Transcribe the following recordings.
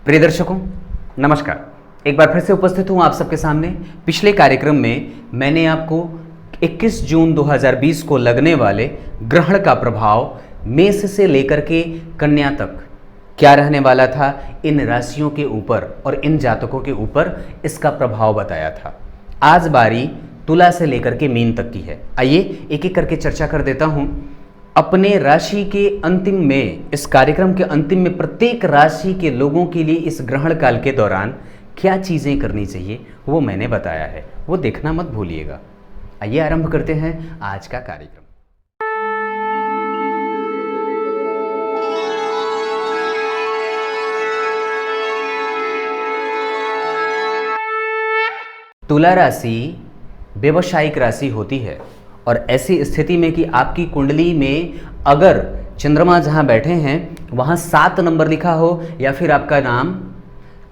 प्रिय दर्शकों, नमस्कार। एक बार फिर से उपस्थित हूं आप सबके सामने। पिछले कार्यक्रम में मैंने आपको 21 जून 2020 को लगने वाले ग्रहण का प्रभाव मेष से लेकर के कन्या तक क्या रहने वाला था, इन राशियों के ऊपर और इन जातकों के ऊपर इसका प्रभाव बताया था। आज बारी तुला से लेकर के मीन तक की है। आइए एक एक करके चर्चा कर देता हूं। अपने राशि के अंतिम में, इस कार्यक्रम के अंतिम में प्रत्येक राशि के लोगों के लिए इस ग्रहण काल के दौरान क्या चीज़ें करनी चाहिए वो मैंने बताया है, वो देखना मत भूलिएगा। आइए आरंभ करते हैं आज का कार्यक्रम। तुला राशि व्यवसायिक राशि होती है और ऐसी स्थिति में कि आपकी कुंडली में अगर चंद्रमा जहां बैठे हैं वहां 7 नंबर लिखा हो या फिर आपका नाम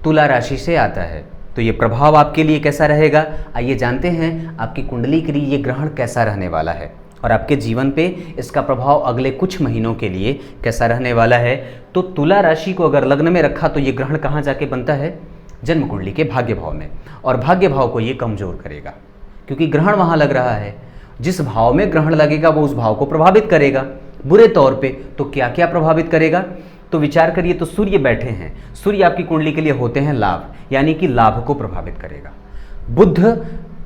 तुला राशि से आता है तो ये प्रभाव आपके लिए कैसा रहेगा, आइए जानते हैं आपकी कुंडली के लिए ये ग्रहण कैसा रहने वाला है और आपके जीवन पे इसका प्रभाव अगले कुछ महीनों के लिए कैसा रहने वाला है। तो तुला राशि को अगर लग्न में रखा तो ये ग्रहण कहाँ जाके बनता है, जन्म कुंडली के भाग्य भाव में, और भाग्य भाव को ये कमजोर करेगा क्योंकि ग्रहण वहां लग रहा है। जिस भाव में ग्रहण लगेगा वो उस भाव को प्रभावित करेगा बुरे तौर पे। तो क्या क्या प्रभावित करेगा, तो विचार करिए। तो सूर्य बैठे हैं, सूर्य आपकी कुंडली के लिए होते हैं लाभ, यानी कि लाभ को प्रभावित करेगा। बुध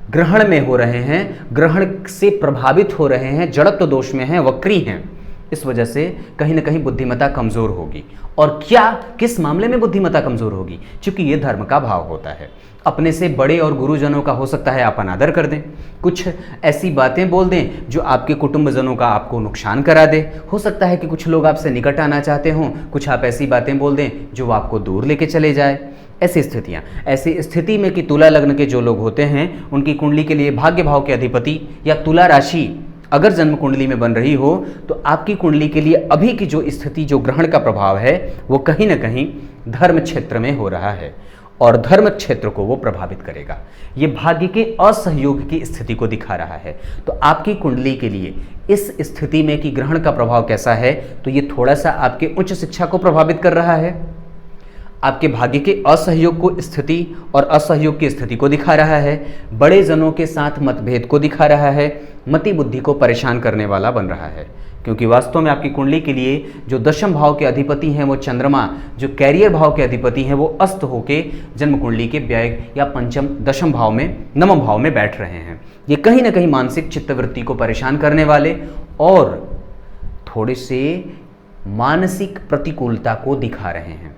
ग्रहण में हो रहे हैं, ग्रहण से प्रभावित हो रहे हैं, जड़त्व दोष में हैं, वक्री हैं, इस वजह से कहीं ना कहीं बुद्धिमत्ता कमजोर होगी। और क्या किस मामले में बुद्धिमत्ता कमजोर होगी, क्योंकि ये धर्म का भाव होता है। अपने से बड़े और गुरुजनों का हो सकता है आप अनादर कर दें, कुछ ऐसी बातें बोल दें जो आपके कुटुंबजनों का आपको नुकसान करा दे। हो सकता है कि कुछ लोग आपसे निकट आना चाहते हों, कुछ आप ऐसी बातें बोल दें जो आपको दूर लेके चले जाए। ऐसी स्थितियां, ऐसी स्थिति में कि तुला लग्न के जो लोग होते हैं उनकी कुंडली के लिए भाग्य भाव के अधिपति या तुला राशि अगर जन्म कुंडली में बन रही हो तो आपकी कुंडली के लिए अभी की जो स्थिति, जो ग्रहण का प्रभाव है वो कहीं ना कहीं धर्म क्षेत्र में हो रहा है और धर्म क्षेत्र को वो प्रभावित करेगा। ये भाग्य के असहयोग की स्थिति को दिखा रहा है। तो आपकी कुंडली के लिए इस स्थिति में कि ग्रहण का प्रभाव कैसा है, तो ये थोड़ा सा आपके उच्च शिक्षा को प्रभावित कर रहा है, आपके भाग्य के असहयोग को स्थिति और असहयोग की स्थिति को दिखा रहा है, बड़े जनों के साथ मतभेद को दिखा रहा है, मति बुद्धि को परेशान करने वाला बन रहा है। क्योंकि वास्तव में आपकी कुंडली के लिए जो दशम भाव के अधिपति हैं वो चंद्रमा, जो कैरियर भाव के अधिपति हैं वो अस्त होके जन्म कुंडली के व्यय या पंचम दशम भाव में, नवम भाव में बैठ रहे हैं। ये कहीं ना कहीं मानसिक चित्तवृत्ति को परेशान करने वाले और थोड़े से मानसिक प्रतिकूलता को दिखा रहे हैं।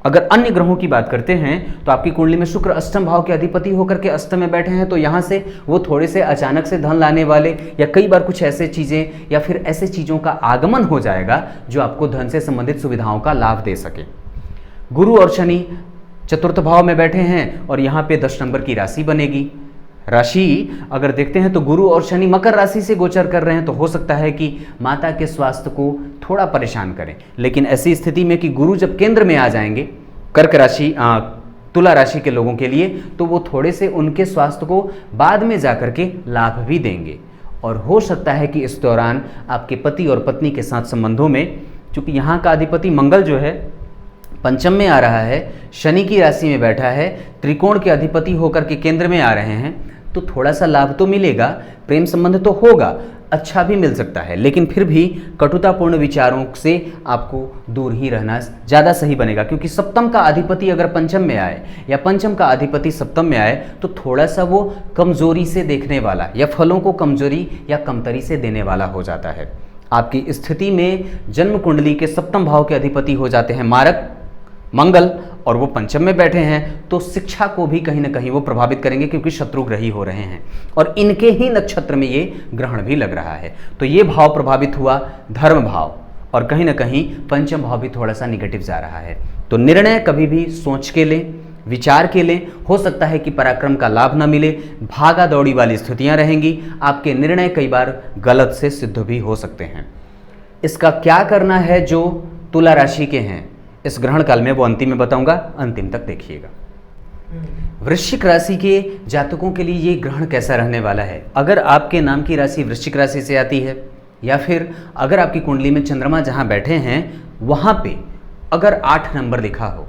अगर अन्य ग्रहों की बात करते हैं तो आपकी कुंडली में शुक्र अष्टम भाव के अधिपति होकर के अष्टम में बैठे हैं, तो यहाँ से वो थोड़े से अचानक से धन लाने वाले या कई बार कुछ ऐसे चीज़ें या फिर ऐसे चीज़ों का आगमन हो जाएगा जो आपको धन से संबंधित सुविधाओं का लाभ दे सके। गुरु और शनि चतुर्थ भाव में बैठे हैं और यहाँ पे 10 नंबर की राशि बनेगी। राशि अगर देखते हैं तो गुरु और शनि मकर राशि से गोचर कर रहे हैं, तो हो सकता है कि माता के स्वास्थ्य को थोड़ा परेशान करें। लेकिन ऐसी स्थिति में कि गुरु जब केंद्र में आ जाएंगे कर्क राशि, तुला राशि के लोगों के लिए, तो वो थोड़े से उनके स्वास्थ्य को बाद में जाकर के लाभ भी देंगे। और हो सकता है कि इस दौरान आपके पति और पत्नी के साथ संबंधों में, चूंकि यहाँ का अधिपति मंगल जो है पंचम में आ रहा है, शनि की राशि में बैठा है, त्रिकोण के अधिपति होकर के केंद्र में आ रहे हैं, तो थोड़ा सा लाभ तो मिलेगा, प्रेम संबंध तो होगा, अच्छा भी मिल सकता है, लेकिन फिर भी कटुतापूर्ण विचारों से आपको दूर ही रहना ज़्यादा सही बनेगा। क्योंकि सप्तम का अधिपति अगर पंचम में आए या पंचम का अधिपति सप्तम में आए तो थोड़ा सा वो कमजोरी से देखने वाला या फलों को कमजोरी या कमतरी से देने वाला हो जाता है। आपकी स्थिति में जन्म कुंडली के सप्तम भाव के अधिपति हो जाते हैं मारक मंगल और वो पंचम में बैठे हैं, तो शिक्षा को भी कहीं ना कहीं वो प्रभावित करेंगे क्योंकि शत्रु ग्रही हो रहे हैं और इनके ही नक्षत्र में ये ग्रहण भी लग रहा है। तो ये भाव प्रभावित हुआ, धर्म भाव, और कहीं ना कहीं पंचम भाव भी थोड़ा सा निगेटिव जा रहा है। तो निर्णय कभी भी सोच के लें, विचार के लें। हो सकता है कि पराक्रम का लाभ ना मिले, भागा दौड़ी वाली स्थितियां रहेंगी, आपके निर्णय कई बार गलत से सिद्ध भी हो सकते हैं। इसका क्या करना है जो तुला राशि के हैं इस ग्रहण काल में, वो अंतिम में बताऊंगा, अंतिम तक देखिएगा। वृश्चिक राशि के जातकों के लिए ये ग्रहण कैसा रहने वाला है। अगर आपके नाम की राशि वृश्चिक राशि से आती है या फिर अगर आपकी कुंडली में चंद्रमा जहां बैठे हैं वहां पे अगर 8 नंबर लिखा हो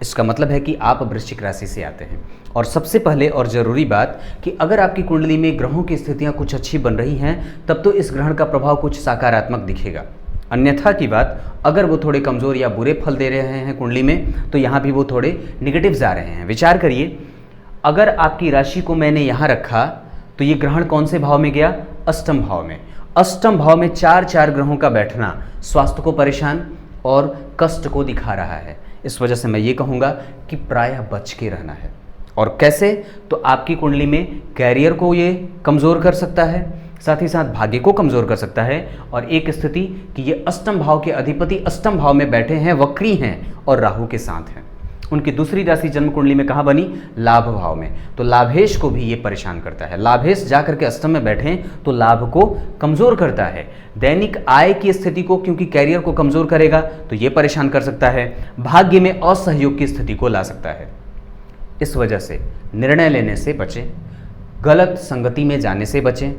इसका मतलब है कि आप वृश्चिक राशि से आते हैं। और सबसे पहले और ज़रूरी बात कि अगर आपकी कुंडली में ग्रहों की स्थितियां कुछ अच्छी बन रही हैं तब तो इस ग्रहण का प्रभाव कुछ सकारात्मक दिखेगा। अन्यथा की बात, अगर वो थोड़े कमज़ोर या बुरे फल दे रहे हैं कुंडली में तो यहाँ भी वो थोड़े निगेटिव्स आ रहे हैं। विचार करिए, अगर आपकी राशि को मैंने यहाँ रखा तो ये ग्रहण कौन से भाव में गया? अष्टम भाव में। अष्टम भाव में चार ग्रहों का बैठना स्वास्थ्य को परेशान और कष्ट को दिखा रहा है। इस वजह से मैं ये कहूँगा कि प्रायः बच के रहना है। और कैसे? तो आपकी कुंडली में कैरियर को ये कमज़ोर कर सकता है, साथ ही साथ भाग्य को कमज़ोर कर सकता है। और एक स्थिति कि ये अष्टम भाव के अधिपति अष्टम भाव में बैठे हैं, वक्री हैं और राहु के साथ हैं। उनकी दूसरी राशि जन्म कुंडली में कहाँ बनी? लाभ भाव में। तो लाभेश को भी ये परेशान करता है। लाभेश जा करके अष्टम में बैठे तो लाभ को कमज़ोर करता है। दैनिक आय की स्थिति को, क्योंकि कैरियर को कमज़ोर करेगा तो ये परेशान कर सकता है। भाग्य में असहयोग की स्थिति को ला सकता है। इस वजह से निर्णय लेने से बचें, गलत संगति में जाने से बचें,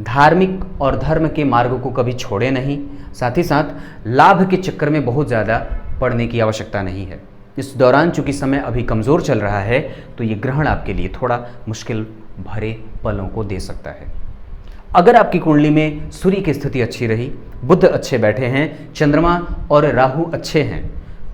धार्मिक और धर्म के मार्ग को कभी छोड़ें नहीं। साथ ही साथ लाभ के चक्कर में बहुत ज़्यादा पड़ने की आवश्यकता नहीं है। इस दौरान चूंकि समय अभी कमज़ोर चल रहा है तो ये ग्रहण आपके लिए थोड़ा मुश्किल भरे पलों को दे सकता है। अगर आपकी कुंडली में सूर्य की स्थिति अच्छी रही, बुध अच्छे बैठे हैं, चंद्रमा और राहु अच्छे हैं,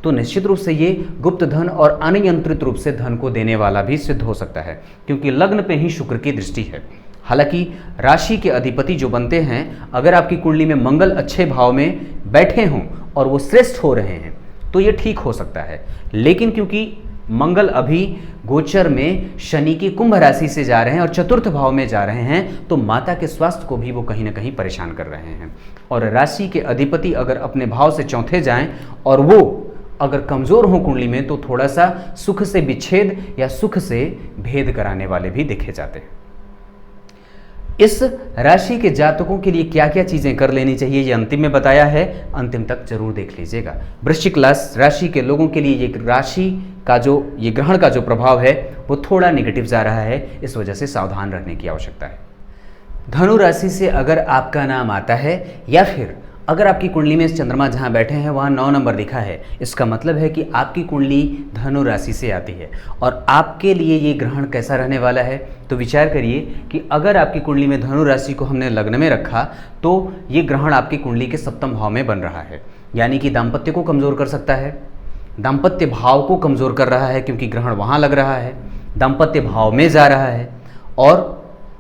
तो निश्चित रूप से ये गुप्त धन और अनियंत्रित रूप से धन को देने वाला भी सिद्ध हो सकता है, क्योंकि लग्न पे ही शुक्र की दृष्टि है। हालांकि राशि के अधिपति जो बनते हैं, अगर आपकी कुंडली में मंगल अच्छे भाव में बैठे हों और वो श्रेष्ठ हो रहे हैं तो ये ठीक हो सकता है। लेकिन क्योंकि मंगल अभी गोचर में शनि की कुंभ राशि से जा रहे हैं और चतुर्थ भाव में जा रहे हैं, तो माता के स्वास्थ्य को भी वो कहीं ना कहीं परेशान कर रहे हैं। और राशि के अधिपति अगर अपने भाव से चौथे जाएं और वो अगर कमज़ोर हों कुंडली में, तो थोड़ा सा सुख से विच्छेद या सुख से भेद कराने वाले भी देखे जाते हैं। इस राशि के जातकों के लिए क्या क्या चीज़ें कर लेनी चाहिए, ये अंतिम में बताया है, अंतिम तक जरूर देख लीजिएगा। वृश्चिक राशि के लोगों के लिए ये राशि का जो ये ग्रहण का जो प्रभाव है वो थोड़ा नेगेटिव जा रहा है, इस वजह से सावधान रहने की आवश्यकता है। धनु राशि से अगर आपका नाम आता है या फिर अगर आपकी कुंडली में चंद्रमा जहाँ बैठे हैं वहाँ 9 नंबर लिखा है, इसका मतलब है कि आपकी कुंडली धनु राशि से आती है। और आपके लिए ये ग्रहण कैसा रहने वाला है, तो विचार करिए कि अगर आपकी कुंडली में धनु राशि को हमने लग्न में रखा तो ये ग्रहण आपकी कुंडली के सप्तम भाव में बन रहा है, यानी कि दाम्पत्य को कमज़ोर कर सकता है, दाम्पत्य भाव को कमज़ोर कर रहा है क्योंकि ग्रहण वहाँ लग रहा है, दाम्पत्य भाव में जा रहा है। और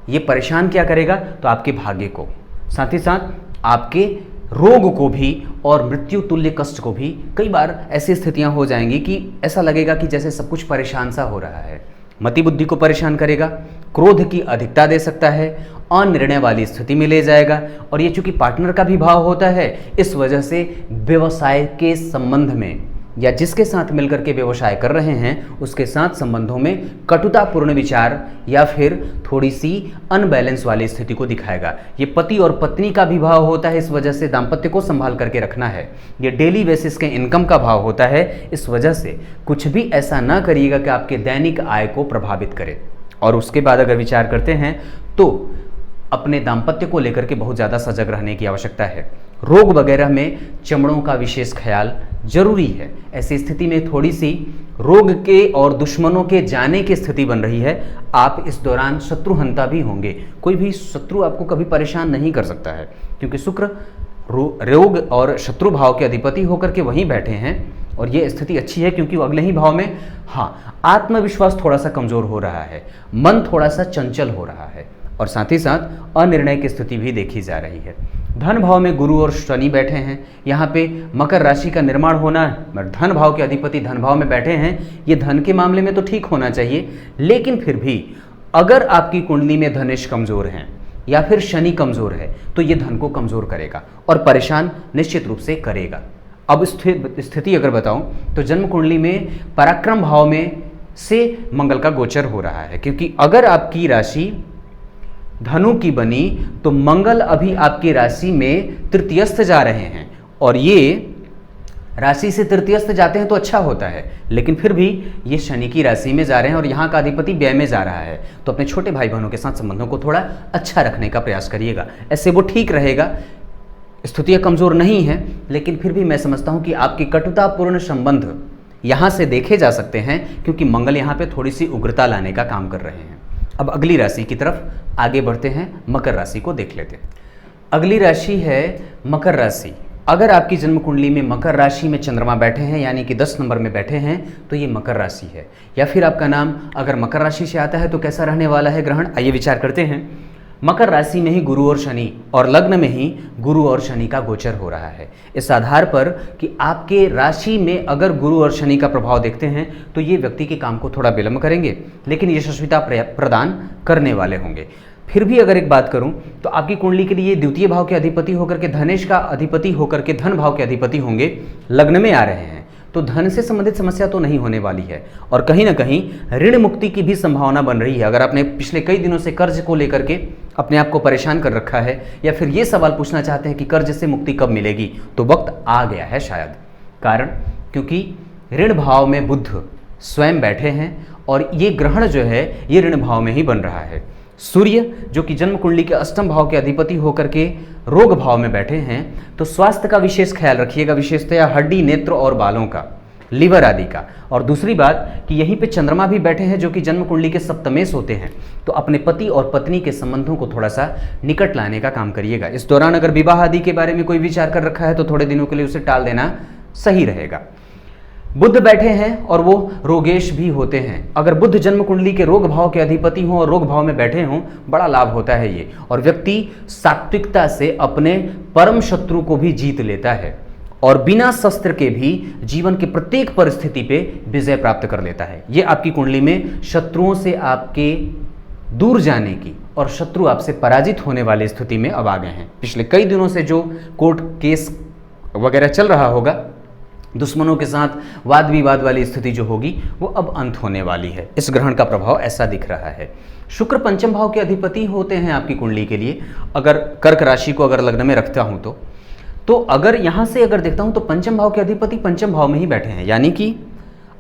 ये परेशान क्या करेगा, तो आपके भाग्य को, साथ ही साथ आपके रोग को भी और मृत्यु तुल्य कष्ट को भी। कई बार ऐसी स्थितियां हो जाएंगी कि ऐसा लगेगा कि जैसे सब कुछ परेशान सा हो रहा है। मति बुद्धि को परेशान करेगा, क्रोध की अधिकता दे सकता है, अनिर्णय वाली स्थिति में ले जाएगा। और ये चूंकि पार्टनर का भी भाव होता है, इस वजह से व्यवसाय के संबंध में या जिसके साथ मिलकर के व्यवसाय कर रहे हैं उसके साथ संबंधों में कटुतापूर्ण विचार या फिर थोड़ी सी अनबैलेंस वाली स्थिति को दिखाएगा। ये पति और पत्नी का भी भाव होता है, इस वजह से दाम्पत्य को संभाल करके रखना है। ये डेली बेसिस के इनकम का भाव होता है, इस वजह से कुछ भी ऐसा ना करिएगा कि आपके दैनिक आय को प्रभावित करे। और उसके बाद अगर विचार करते हैं तो अपने दाम्पत्य को लेकर के बहुत ज़्यादा सजग रहने की आवश्यकता है। रोग वगैरह में चमड़ों का विशेष ख्याल जरूरी है। ऐसी स्थिति में थोड़ी सी रोग के और दुश्मनों के जाने की स्थिति बन रही है। आप इस दौरान शत्रुहंता भी होंगे, कोई भी शत्रु आपको कभी परेशान नहीं कर सकता है, क्योंकि शुक्र रोग और शत्रु भाव के अधिपति होकर के वहीं बैठे हैं। और ये स्थिति अच्छी है क्योंकि वो अगले ही भाव में, हाँ, आत्मविश्वास थोड़ा सा कमज़ोर हो रहा है, मन थोड़ा सा चंचल हो रहा है और साथ ही साथ अनिर्णय की स्थिति भी देखी जा रही है। धन भाव में गुरु और शनि बैठे हैं, यहाँ पे मकर राशि का निर्माण होना, धन भाव के अधिपति धन भाव में बैठे हैं। ये धन के मामले में तो ठीक होना चाहिए, लेकिन फिर भी अगर आपकी कुंडली में धनेश कमज़ोर हैं या फिर शनि कमज़ोर है तो ये धन को कमज़ोर करेगा और परेशान निश्चित रूप से करेगा। अब स्थिति अगर बताऊं तो जन्म कुंडली में पराक्रम भाव में से मंगल का गोचर हो रहा है, क्योंकि अगर आपकी राशि धनु की बनी तो मंगल अभी आपकी राशि में तृतीयस्थ जा रहे हैं। और ये राशि से तृतीयस्थ जाते हैं तो अच्छा होता है, लेकिन फिर भी ये शनि की राशि में जा रहे हैं और यहाँ का अधिपति व्यय में जा रहा है। तो अपने छोटे भाई बहनों के साथ संबंधों को थोड़ा अच्छा रखने का प्रयास करिएगा, ऐसे वो ठीक रहेगा। स्थितियाँ कमज़ोर नहीं हैं, लेकिन फिर भी मैं समझता हूँ कि आपके कटुतापूर्ण संबंध यहाँ से देखे जा सकते हैं, क्योंकि मंगल यहाँ पे थोड़ी सी उग्रता लाने का काम कर रहे हैं। अब अगली राशि की तरफ आगे बढ़ते हैं, मकर राशि को देख लेते हैं। अगली राशि है मकर राशि। अगर आपकी जन्म कुंडली में मकर राशि में चंद्रमा बैठे हैं, यानी कि 10 नंबर में बैठे हैं, तो ये मकर राशि है। या फिर आपका नाम अगर मकर राशि से आता है तो कैसा रहने वाला है ग्रहण, आइए विचार करते हैं। मकर राशि में ही गुरु और शनि, और लग्न में ही गुरु और शनि का गोचर हो रहा है। इस आधार पर कि आपके राशि में अगर गुरु और शनि का प्रभाव देखते हैं तो ये व्यक्ति के काम को थोड़ा विलंब करेंगे, लेकिन यशस्विता प्रदान करने वाले होंगे। फिर भी अगर एक बात करूं तो आपकी कुंडली के लिए द्वितीय भाव के अधिपति होकर के, धनेश का अधिपति होकर के धन भाव के अधिपति होंगे, लग्न में आ रहे हैं, तो धन से संबंधित समस्या तो नहीं होने वाली है। और कहीं ना कहीं ऋण मुक्ति की भी संभावना बन रही है। अगर आपने पिछले कई दिनों से कर्ज को लेकर के अपने आप को परेशान कर रखा है, या फिर ये सवाल पूछना चाहते हैं कि कर्ज से मुक्ति कब मिलेगी, तो वक्त आ गया है शायद। कारण क्योंकि ऋण भाव में बुध स्वयं बैठे हैं, और ये ग्रहण जो है ये ऋण भाव में ही बन रहा है। सूर्य जो कि जन्म कुंडली के अष्टम भाव के अधिपति होकर के रोग भाव में बैठे हैं, तो स्वास्थ्य का विशेष ख्याल रखिएगा, विशेषतया हड्डी, नेत्र और बालों का, लिवर आदि का। और दूसरी बात कि यहीं पे चंद्रमा भी बैठे हैं जो कि जन्म कुंडली के सप्तमेश होते हैं, तो अपने पति और पत्नी के संबंधों को थोड़ा सा निकट लाने का काम करिएगा। इस दौरान अगर विवाह आदि के बारे में कोई विचार कर रखा है तो थोड़े दिनों के लिए उसे टाल देना सही रहेगा। बुध बैठे हैं और वो रोगेश भी होते हैं। अगर बुध जन्म कुंडली के रोग भाव के अधिपति हों और रोग भाव में बैठे हों, बड़ा लाभ होता है ये। और व्यक्ति सात्विकता से अपने परम शत्रु को भी जीत लेता है, और बिना शस्त्र के भी जीवन के प्रत्येक परिस्थिति पे विजय प्राप्त कर लेता है। ये आपकी कुंडली में शत्रुओं से आपके दूर जाने की और शत्रु आपसे पराजित होने वाली स्थिति में अब आ गए हैं। पिछले कई दिनों से जो कोर्ट केस वगैरह चल रहा होगा, दुश्मनों के साथ वाद विवाद वाली स्थिति जो होगी वो अब अंत होने वाली है। इस ग्रहण का प्रभाव ऐसा दिख रहा है। शुक्र पंचम भाव के अधिपति होते हैं आपकी कुंडली के लिए। अगर कर्क राशि को अगर लग्न में रखता हूं तो अगर यहां से अगर देखता हूं तो पंचम भाव के अधिपति पंचम भाव में ही बैठे हैं, यानी कि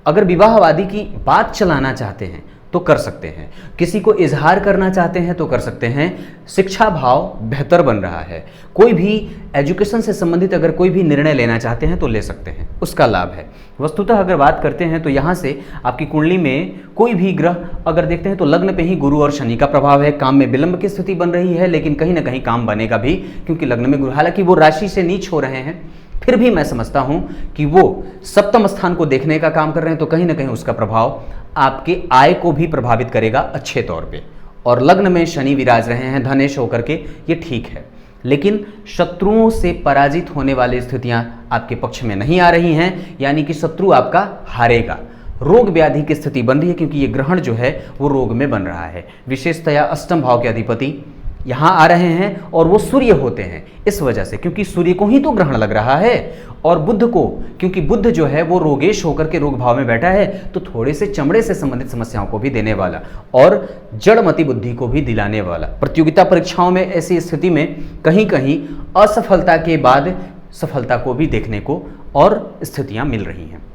अगर विवाहवादी की बात चलाना चाहते हैं तो कर सकते हैं, किसी को इजहार करना चाहते हैं तो कर सकते हैं। शिक्षा भाव बेहतर बन रहा है। कोई भी एजुकेशन से संबंधित अगर कोई भी निर्णय लेना चाहते हैं तो ले सकते हैं, उसका लाभ है। वस्तुतः अगर बात करते हैं तो यहाँ से आपकी कुंडली में कोई भी ग्रह अगर देखते हैं तो लग्न पे ही गुरु और शनि का प्रभाव है। काम में विलंब की स्थिति बन रही है, लेकिन कहीं ना कहीं काम बनेगा भी, क्योंकि लग्न में गुरु, हालांकि वो राशि से नीच हो रहे हैं, फिर भी मैं समझता हूं कि वो सप्तम स्थान को देखने का काम कर रहे हैं, तो कहीं ना कहीं उसका प्रभाव आपके आय को भी प्रभावित करेगा अच्छे तौर पे। और लग्न में शनि विराज रहे हैं धनेश होकर के, ये ठीक है, लेकिन शत्रुओं से पराजित होने वाली स्थितियां आपके पक्ष में नहीं आ रही हैं, यानी कि शत्रु आपका हारेगा। रोग व्याधि की स्थिति बन रही है, क्योंकि ये ग्रहण जो है वो रोग में बन रहा है। विशेषतया अष्टम भाव के अधिपति यहाँ आ रहे हैं और वो सूर्य होते हैं, इस वजह से, क्योंकि सूर्य को ही तो ग्रहण लग रहा है, और बुध को, क्योंकि बुध जो है वो रोगेश होकर के रोग भाव में बैठा है, तो थोड़े से चमड़े से संबंधित समस्याओं को भी देने वाला और जड़मति बुद्धि को भी दिलाने वाला। प्रतियोगिता परीक्षाओं में ऐसी स्थिति में कहीं कहीं असफलता के बाद सफलता को भी देखने को और स्थितियां मिल रही हैं।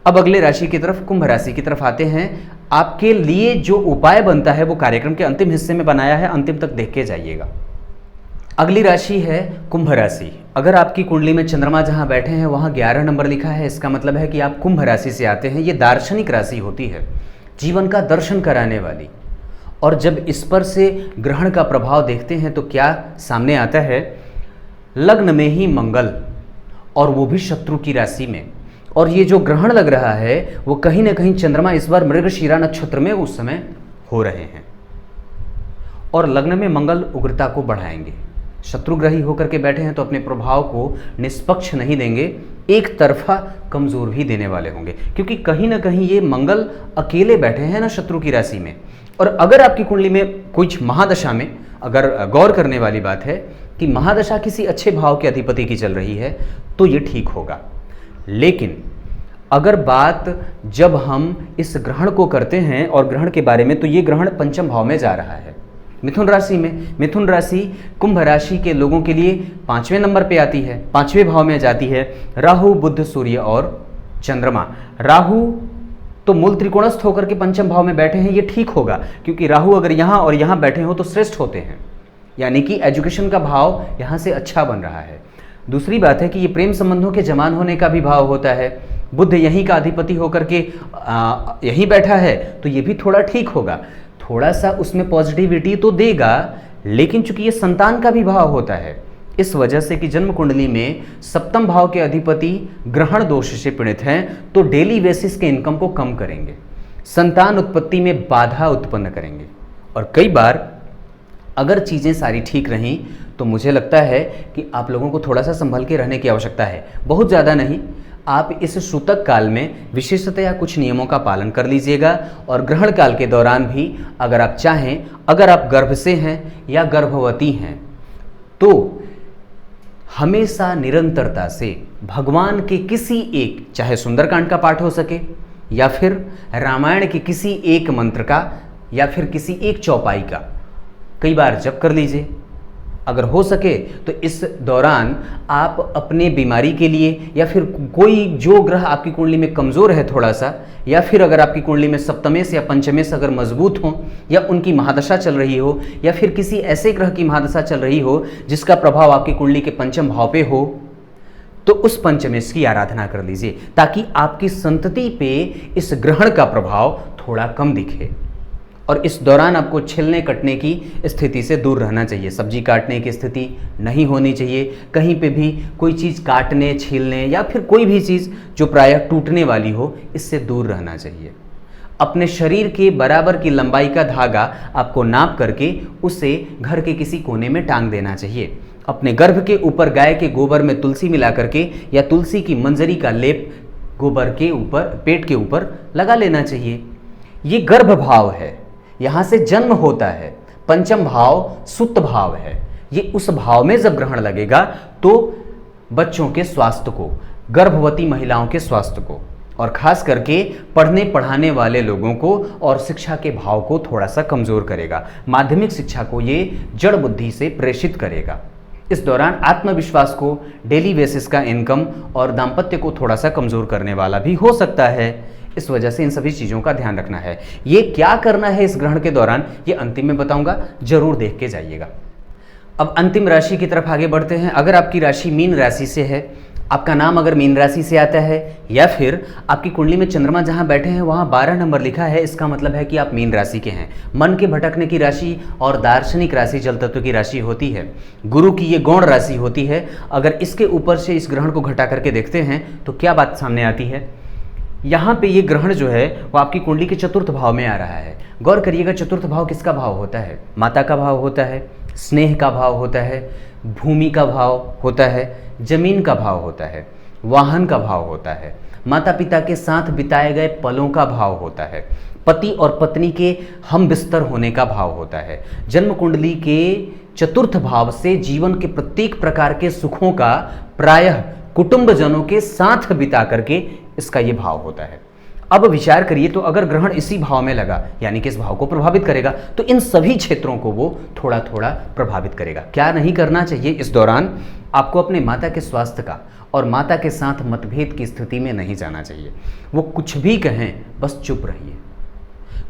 अब अगले राशि की तरफ, कुंभ राशि की तरफ आते हैं। आपके लिए जो उपाय बनता है वो कार्यक्रम के अंतिम हिस्से में बनाया है, अंतिम तक देख के जाइएगा। अगली राशि है कुंभ राशि। अगर आपकी कुंडली में चंद्रमा जहां बैठे हैं वहां 11 नंबर लिखा है, इसका मतलब है कि आप कुंभ राशि से आते हैं। ये दार्शनिक राशि होती है, जीवन का दर्शन कराने वाली। और जब इस पर से ग्रहण का प्रभाव देखते हैं तो क्या सामने आता है, लग्न में ही मंगल, और वो भी शत्रु की राशि में। और ये जो ग्रहण लग रहा है वो कहीं ना कहीं चंद्रमा इस बार मृगशिरा नक्षत्र में उस समय हो रहे हैं, और लग्न में मंगल उग्रता को बढ़ाएंगे। शत्रुग्रही होकर के बैठे हैं तो अपने प्रभाव को निष्पक्ष नहीं देंगे, एक तरफा कमजोर भी देने वाले होंगे, क्योंकि कहीं ना कहीं ये मंगल अकेले बैठे हैं ना शत्रु की राशि में। और अगर आपकी कुंडली में कुछ महादशा में, अगर गौर करने वाली बात है कि महादशा किसी अच्छे भाव के अधिपति की चल रही है तो ये ठीक होगा। लेकिन अगर बात जब हम इस ग्रहण को करते हैं और ग्रहण के बारे में, तो ये ग्रहण पंचम भाव में जा रहा है, मिथुन राशि में। मिथुन राशि कुंभ राशि के लोगों के लिए 5वें नंबर पे आती है, 5वें भाव में जाती है। राहु, बुध, सूर्य और चंद्रमा। राहु तो मूल त्रिकोणस्थ होकर के पंचम भाव में बैठे हैं, ये ठीक होगा, क्योंकि राहु अगर यहाँ और यहाँ बैठे हो तो श्रेष्ठ होते हैं, यानी कि एजुकेशन का भाव यहाँ से अच्छा बन रहा है। दूसरी बात है कि ये प्रेम संबंधों के जमान होने का भी भाव होता है। बुध यहीं का अधिपति होकर के यहीं बैठा है, तो ये भी थोड़ा ठीक होगा, थोड़ा सा उसमें पॉजिटिविटी तो देगा, लेकिन चूंकि ये संतान का भी भाव होता है, इस वजह से कि जन्म कुंडली में सप्तम भाव के अधिपति ग्रहण दोष से पीड़ित हैं, तो डेली बेसिस के इनकम को कम करेंगे, संतान उत्पत्ति में बाधा उत्पन्न करेंगे। और कई बार अगर चीज़ें सारी ठीक रहीं तो मुझे लगता है कि आप लोगों को थोड़ा सा संभल के रहने की आवश्यकता है, बहुत ज़्यादा नहीं। आप इस सूतक काल में विशेषतया कुछ नियमों का पालन कर लीजिएगा, और ग्रहण काल के दौरान भी अगर आप चाहें, अगर आप गर्भ से हैं या गर्भवती हैं, तो हमेशा निरंतरता से भगवान के किसी एक, चाहे सुंदरकांड का पाठ हो सके या फिर रामायण के किसी एक मंत्र का या फिर किसी एक चौपाई का कई बार जप कर लीजिए। अगर हो सके तो इस दौरान आप अपने बीमारी के लिए, या फिर कोई जो ग्रह आपकी कुंडली में कमज़ोर है थोड़ा सा, या फिर अगर आपकी कुंडली में सप्तमेश या पंचमेश अगर मजबूत हो, या उनकी महादशा चल रही हो, या फिर किसी ऐसे ग्रह की महादशा चल रही हो जिसका प्रभाव आपकी कुंडली के पंचम भाव पे हो, तो उस पंचमेश की आराधना कर लीजिए, ताकि आपकी संतति पे इस ग्रहण का प्रभाव थोड़ा कम दिखे। और इस दौरान आपको छिलने कटने की स्थिति से दूर रहना चाहिए, सब्जी काटने की स्थिति नहीं होनी चाहिए, कहीं पे भी कोई चीज़ काटने, छीलने या फिर कोई भी चीज़ जो प्रायः टूटने वाली हो, इससे दूर रहना चाहिए। अपने शरीर के बराबर की लंबाई का धागा आपको नाप करके उसे घर के किसी कोने में टांग देना चाहिए। अपने गर्भ के ऊपर गाय के गोबर में तुलसी मिला करके या तुलसी की मंजरी का लेप गोबर के ऊपर, पेट के ऊपर लगा लेना चाहिए। ये गर्भ भाव है, यहाँ से जन्म होता है। पंचम भाव सुत भाव है, ये उस भाव में जब ग्रहण लगेगा तो बच्चों के स्वास्थ्य को, गर्भवती महिलाओं के स्वास्थ्य को, और खास करके पढ़ने पढ़ाने वाले लोगों को और शिक्षा के भाव को थोड़ा सा कमजोर करेगा। माध्यमिक शिक्षा को ये जड़ बुद्धि से प्रेषित करेगा। इस दौरान आत्मविश्वास को, डेली बेसिस का इनकम और दाम्पत्य को थोड़ा सा कमजोर करने वाला भी हो सकता है। इस वजह से इन सभी चीज़ों का ध्यान रखना है। ये क्या करना है इस ग्रहण के दौरान, ये अंतिम में बताऊंगा, जरूर देख के जाइएगा। अब अंतिम राशि की तरफ आगे बढ़ते हैं। अगर आपकी राशि मीन राशि से है, आपका नाम अगर मीन राशि से आता है, या फिर आपकी कुंडली में चंद्रमा जहां बैठे हैं वहां 12 नंबर लिखा है, इसका मतलब है कि आप मीन राशि के हैं। मन के भटकने की राशि और दार्शनिक राशि जल तत्व की राशि होती है। गुरु की ये गौण राशि होती है। अगर इसके ऊपर से इस ग्रहण को घटा करके देखते हैं तो क्या बात सामने आती है, यहाँ पे ये ग्रहण जो है वो आपकी कुंडली के चतुर्थ भाव में आ रहा है। गौर करिएगा, चतुर्थ भाव किसका भाव होता है? माता का भाव होता है, स्नेह का भाव होता है, भूमि का भाव होता है, जमीन का भाव होता है, वाहन का भाव होता है, माता पिता के साथ बिताए गए पलों का भाव होता है, पति और पत्नी के हम बिस्तर होने का भाव होता है। जन्म कुंडली के चतुर्थ भाव से जीवन के प्रत्येक प्रकार के सुखों का प्रायः कुटुंबजनों के साथ बिता करके इसका ये भाव होता है। अब विचार करिए, तो अगर ग्रहण इसी भाव में लगा, यानी कि इस भाव को प्रभावित करेगा, तो इन सभी क्षेत्रों को वो थोड़ा थोड़ा प्रभावित करेगा। क्या नहीं करना चाहिए इस दौरान? आपको अपने माता के स्वास्थ्य का और माता के साथ मतभेद की स्थिति में नहीं जाना चाहिए। वो कुछ भी कहें, बस चुप रहिए।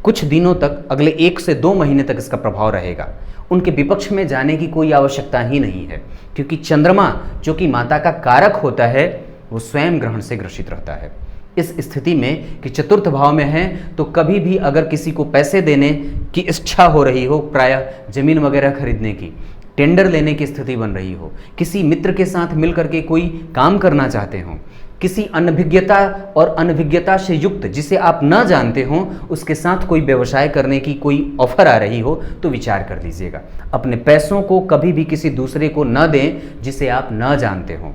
कुछ दिनों तक, अगले 1 से 2 महीने तक इसका प्रभाव रहेगा। उनके विपक्ष में जाने की कोई आवश्यकता ही नहीं है, क्योंकि चंद्रमा जो कि माता का कारक होता है वो स्वयं ग्रहण से ग्रसित रहता है। इस स्थिति में कि चतुर्थ भाव में है, तो कभी भी अगर किसी को पैसे देने की इच्छा हो रही हो, प्रायः जमीन वगैरह खरीदने की, टेंडर लेने की स्थिति बन रही हो, किसी मित्र के साथ मिलकर के कोई काम करना चाहते हो, किसी अनभिज्ञता और अनभिज्ञता से युक्त जिसे आप न जानते हो उसके साथ कोई व्यवसाय करने की कोई ऑफर आ रही हो, तो विचार कर लीजिएगा। अपने पैसों को कभी भी किसी दूसरे को न दें जिसे आप न जानते हो।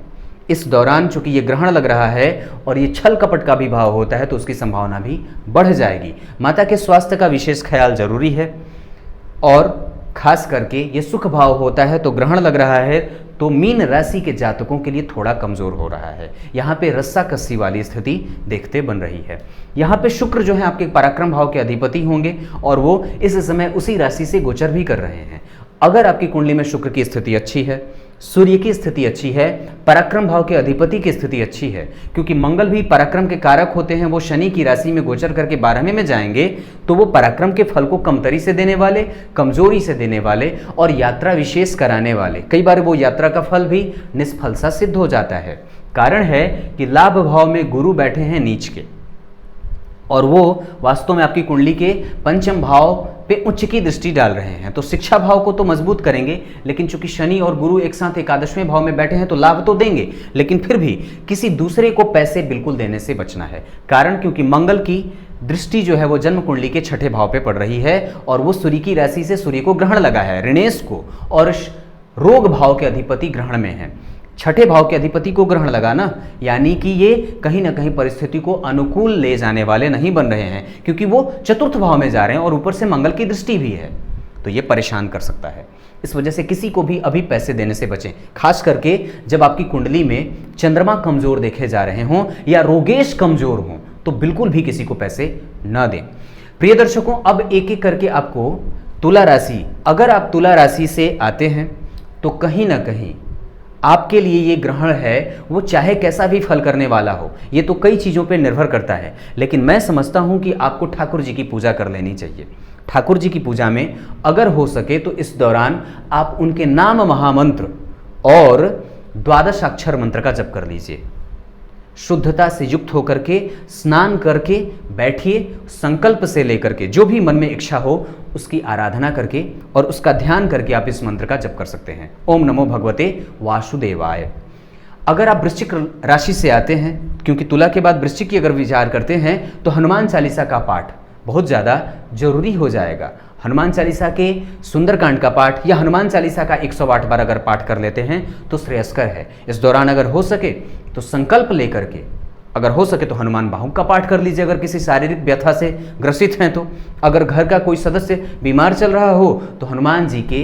इस दौरान चूंकि ये ग्रहण लग रहा है और ये छल कपट का भी भाव होता है, तो उसकी संभावना भी बढ़ जाएगी। माता के स्वास्थ्य का विशेष ख्याल जरूरी है, और खास करके ये सुख भाव होता है तो ग्रहण लग रहा है तो मीन राशि के जातकों के लिए थोड़ा कमजोर हो रहा है। यहाँ पे रस्सा कस्सी वाली स्थिति देखते बन रही है। यहाँ पे शुक्र जो है आपके पराक्रम भाव के अधिपति होंगे, और वो इस समय उसी राशि से गोचर भी कर रहे हैं। अगर आपकी कुंडली में शुक्र की स्थिति अच्छी है, सूर्य की स्थिति अच्छी है, पराक्रम भाव के अधिपति की स्थिति अच्छी है, क्योंकि मंगल भी पराक्रम के कारक होते हैं। वो शनि की राशि में गोचर करके 12वें में जाएंगे तो वो पराक्रम के फल को कमतरी से देने वाले, कमजोरी से देने वाले और यात्रा विशेष कराने वाले, कई बार वो यात्रा का फल भी निष्फल सा सिद्ध हो जाता है। कारण है कि लाभ भाव में गुरु बैठे हैं नीच के, और वो वास्तव में आपकी कुंडली के पंचम भाव पे उच्च की दृष्टि डाल रहे हैं। तो शिक्षा भाव को तो मजबूत करेंगे, लेकिन चूंकि शनि और गुरु एक साथ एकादशवें भाव में बैठे हैं तो लाभ तो देंगे, लेकिन फिर भी किसी दूसरे को पैसे बिल्कुल देने से बचना है। कारण क्योंकि मंगल की दृष्टि जो है वो जन्म कुंडली के छठे भाव पे पड़ रही है और वो सूर्य की राशि से सूर्य को ग्रहण लगा है, ऋणेश को, और रोग भाव के अधिपति ग्रहण में है। छठे भाव के अधिपति को ग्रहण लगा ना, यानी कि ये कहीं ना कहीं परिस्थिति को अनुकूल ले जाने वाले नहीं बन रहे हैं, क्योंकि वो चतुर्थ भाव में जा रहे हैं और ऊपर से मंगल की दृष्टि भी है, तो ये परेशान कर सकता है। इस वजह से किसी को भी अभी पैसे देने से बचें, खास करके जब आपकी कुंडली में चंद्रमा कमजोर देखे जा रहे हों या रोगेश कमजोर हों, तो बिल्कुल भी किसी को पैसे न दें। प्रिय दर्शकों, अब एक एक करके आपको तुला राशि, अगर आप तुला राशि से आते हैं तो कहीं ना कहीं आपके लिए ये ग्रहण है वो चाहे कैसा भी फल करने वाला हो, ये तो कई चीज़ों पे निर्भर करता है, लेकिन मैं समझता हूँ कि आपको ठाकुर जी की पूजा कर लेनी चाहिए। ठाकुर जी की पूजा में अगर हो सके तो इस दौरान आप उनके नाम महामंत्र और 12 अक्षर मंत्र का जप कर लीजिए। शुद्धता से युक्त होकर के स्नान करके बैठिए, संकल्प से लेकर के जो भी मन में इच्छा हो उसकी आराधना करके और उसका ध्यान करके आप इस मंत्र का जप कर सकते हैं। ओम नमो भगवते वासुदेवाय। अगर आप वृश्चिक राशि से आते हैं, क्योंकि तुला के बाद वृश्चिक की अगर विचार करते हैं तो हनुमान चालीसा का पाठ बहुत ज़्यादा जरूरी हो जाएगा। हनुमान चालीसा के सुंदरकांड का पाठ या हनुमान चालीसा का 108 बार अगर पाठ कर लेते हैं तो श्रेयस्कर है। इस दौरान अगर हो सके तो संकल्प लेकर के, अगर हो सके तो हनुमान बाहुक का पाठ कर लीजिए अगर किसी शारीरिक व्यथा से ग्रसित हैं तो। अगर घर का कोई सदस्य बीमार चल रहा हो तो हनुमान जी के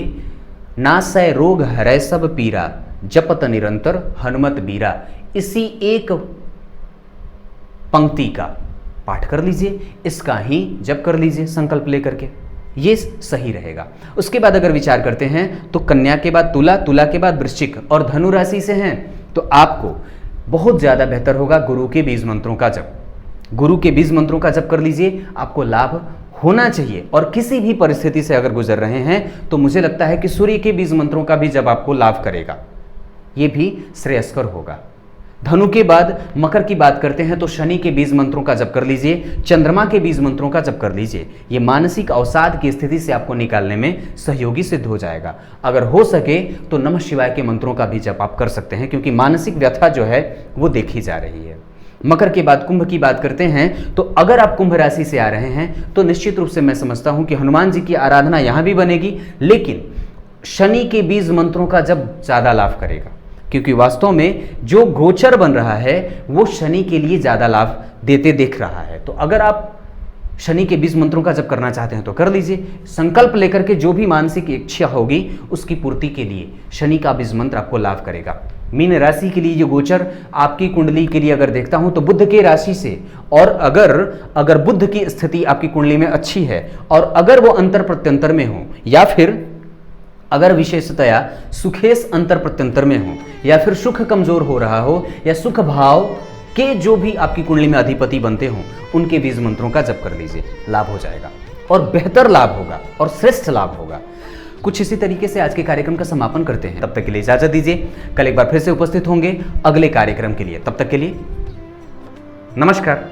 नासय रोग हरै सब पीरा, जपत निरंतर हनुमत बीरा, इसी एक पंक्ति का पाठ कर लीजिए, इसका ही जप कर लीजिए संकल्प लेकर के, ये सही रहेगा। उसके बाद अगर विचार करते हैं तो कन्या के बाद तुला, तुला के बाद वृश्चिक और धनु राशि से हैं तो आपको बहुत ज़्यादा बेहतर होगा गुरु के बीज मंत्रों का जप। गुरु के बीज मंत्रों का जप कर लीजिए, आपको लाभ होना चाहिए। और किसी भी परिस्थिति से अगर गुजर रहे हैं तो मुझे लगता है कि सूर्य के बीज मंत्रों का भी जप आपको लाभ करेगा, ये भी श्रेयस्कर होगा। धनु के बाद मकर की बात करते हैं तो शनि के बीज मंत्रों का जप कर लीजिए, चंद्रमा के बीज मंत्रों का जप कर लीजिए। ये मानसिक अवसाद की स्थिति से आपको निकालने में सहयोगी सिद्ध हो जाएगा। अगर हो सके तो नमः शिवाय के मंत्रों का भी जप आप कर सकते हैं, क्योंकि मानसिक व्यथा जो है वो देखी जा रही है। मकर के बाद कुंभ की बात करते हैं तो अगर आप कुंभ राशि से आ रहे हैं तो निश्चित रूप से मैं समझता हूं कि हनुमान जी की आराधना यहां भी बनेगी, लेकिन शनि के बीज मंत्रों का जप ज्यादा लाभ करेगा, क्योंकि वास्तव में जो गोचर बन रहा है वो शनि के लिए ज़्यादा लाभ देते दिख रहा है। तो अगर आप शनि के बीज मंत्रों का जप करना चाहते हैं तो कर लीजिए, संकल्प लेकर के जो भी मानसिक इच्छा होगी उसकी पूर्ति के लिए शनि का बीज मंत्र आपको लाभ करेगा। मीन राशि के लिए जो गोचर आपकी कुंडली के लिए अगर देखता हूं तो बुध के राशि से, और अगर बुध की स्थिति आपकी कुंडली में अच्छी है और अगर वो अंतर प्रत्यंतर में हो, या फिर अगर विशेषतया सुखेश अंतर प्रत्यंतर में हो, या फिर सुख कमजोर हो रहा हो, या सुख भाव के जो भी आपकी कुंडली में अधिपति बनते हों उनके बीज मंत्रों का जप कर लीजिए, लाभ हो जाएगा और बेहतर लाभ होगा और श्रेष्ठ लाभ होगा। कुछ इसी तरीके से आज के कार्यक्रम का समापन करते हैं। तब तक के लिए इजाजत दीजिए, कल एक बार फिर से उपस्थित होंगे अगले कार्यक्रम के लिए। तब तक के लिए नमस्कार।